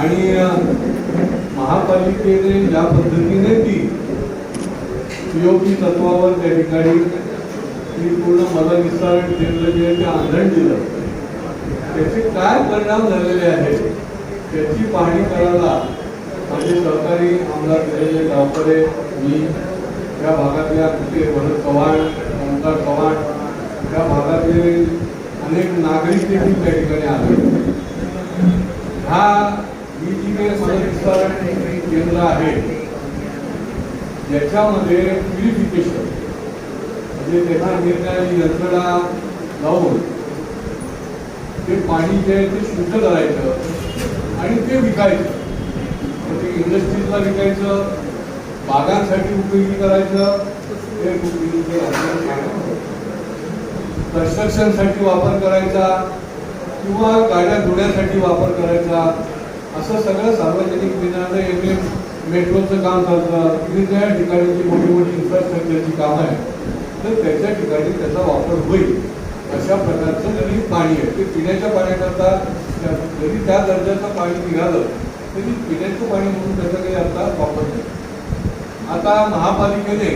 आणि महापालिकेने ज्या पद्धतीने ती पीओपी तत्वावर त्या ठिकाणी ती पूर्ण मलनिस्सारण केंद्र जे आहे ते आंधण दिलं, त्याचे काय परिणाम झालेले आहेत त्याची पाहणी करायला माझे सहकारी आमदार विजय गावकरे, मी या भागातल्या भरत चव्हाण, ममता चव्हाण, या भागातले अनेक नागरिक देखील त्या ठिकाणी आले. ही जी काही मलनिस्सारण केंद्र आहे याच्यामध्ये प्युरिफिकेशन म्हणजे त्याच्या निर्णयाची यंत्रणा लावून ते पाणी जे आहे ते शुद्ध करायचं आणि ते विकायचं. ते इंडस्ट्रीजला विकायचं, बागांसाठी उपयोगी करायचं, ते कन्स्ट्रक्शनसाठी वापर करायचा किंवा गाड्या धुण्यासाठी वापर करायचा, असं सगळं सार्वजनिक विधानाने मेट्रोचं काम चालतं, वेगवेगळ्या ठिकाणची मोठी मोठी इन्फ्रास्ट्रक्चरची कामं आहे, तर त्याच्या ठिकाणी त्याचा वापर होईल अशा प्रकारचं जरी पाणी आहे ते पिण्याच्या पाण्याकरता जरी त्या दर्जाचं पाणी निघालं तरी पिण्याचं पाणी म्हणून त्याचा काही आता वापर नाही. आता महापालिकेने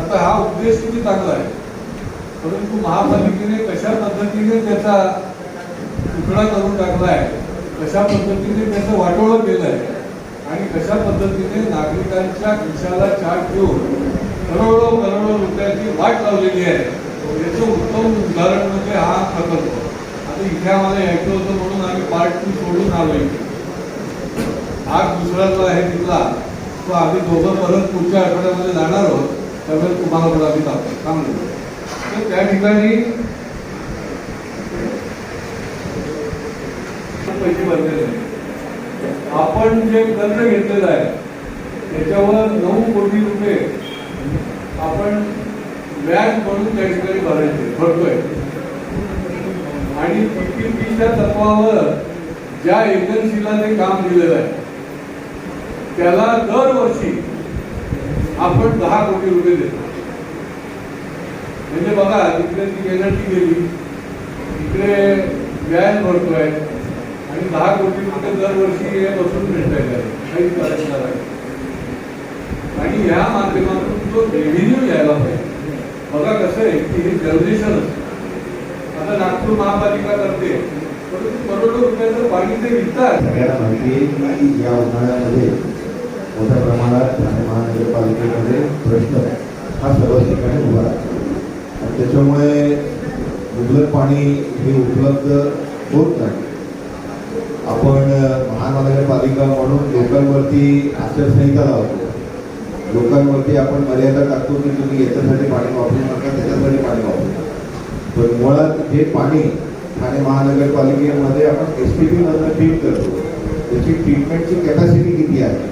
आता हा उद्देश किती चांगला आहे, परंतु महापालिकेने कशा पद्धतीने त्याचा तुकडा करून टाकला आहे, कशा पद्धतीने त्याचं वाटोळं केलं आहे आणि कशा पद्धतीने नागरिकांच्या खिशाला चाट देऊन करोडो रुपयाची वाट लावलेली आहे, याचं उत्तम उदाहरण म्हणजे हा प्रकल्प. आता इथे आम्हाला यायचं होतं म्हणून आम्ही पार्ट 2 सोडून आलोय. भाग दुसरा जो आहे तिथला तो आम्ही दोघं परत पुढच्या आठवड्यामध्ये जाणार आहोत, त्यामुळे तुम्हाला पण आम्ही सांगतो. तर त्या ठिकाणी पैसे भरलेले आहेत. आपण जे कर्ज घेतलेलं आहे त्याच्यावर 9 कोटी रुपये आपण व्याज म्हणून त्या ठिकाणी भरतोय आणि पीपीपीच्या तत्वावर ज्या एजन्सीला ते काम दिलेलं आहे त्याला दरवर्षी आपण 10 कोटी रुपये देतो. म्हणजे बघा, तिकडे ती एनर्जी गेली, इकडे व्याज भरतोय आणि 10 कोटी रुपये दरवर्षी हे बसून मिळतायत आहे, काही करायचं आहे. आणि या माध्यमातून जो रेव्हेन्यू यायला पाहिजे. बघा कसं आहे की हे जनरेशन आता नागपूर महापालिका करते, परंतु करोडो रुपयाचं पाणी ते विकतात. सगळ्यांना माहिती आहे की या उन्हाळ्यामध्ये मोठ्या प्रमाणात ठाणे महानगरपालिकेमध्ये प्रश्न हा सर्व ठिकाणी उभा आहे आणि त्याच्यामुळे मुबलक पाणी हे उपलब्ध होत नाही. आपण महानगरपालिका म्हणून लोकांवरती आचारसंहिता लावतो, लोकांवरती आपण मर्यादा टाकतो की तुम्ही याच्यासाठी पाणी वापरू नका, त्याच्यासाठी पाणी वापरू. पण मुळात हे पाणी ठाणे महानगरपालिकेमध्ये आपण STP-मधनं ट्रीट करतो. त्याची ट्रीटमेंटची कॅपॅसिटी किती आहे?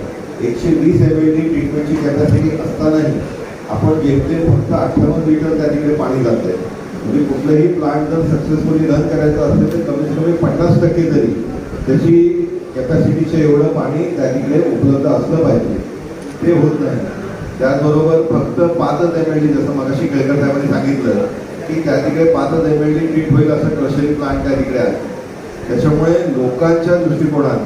120 MLD ट्रीटमेंटची कॅपॅसिटी असतानाही आपण जेमतेम फक्त 58 लिटर त्या तिकडे पाणी जातं आहे. म्हणजे कुठलंही प्लांट जर सक्सेसफुली रन करायचं असेल तर कमीत कमी 50% तरी त्याची कॅपॅसिटीचं एवढं पाणी त्या तिकडे उपलब्ध असलं पाहिजे, ते होत नाही. त्याचबरोबर फक्त 5 MLD, जसं मगाशी केळकर साहेबांनी सांगितलं की त्या तिकडे 5 MLD ट्रीट होईल असं क्रशरिंग प्लांट त्या तिकडे आहे. त्याच्यामुळे लोकांच्या दृष्टिकोनात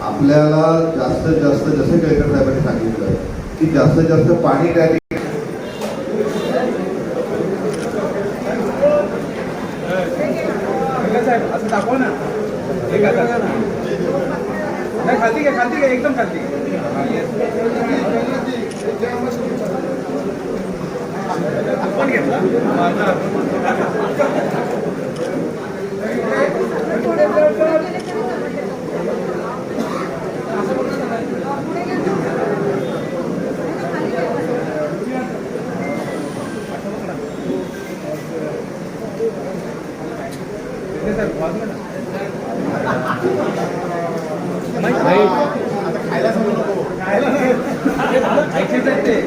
आपल्याला जास्तीत जास्त, जसं केळकर साहेबांनी सांगितलं की जास्तीत जास्त पाणी त्या असं दाखवा ना, खालती घ्या एकदम खालती. आपण घेतला खायला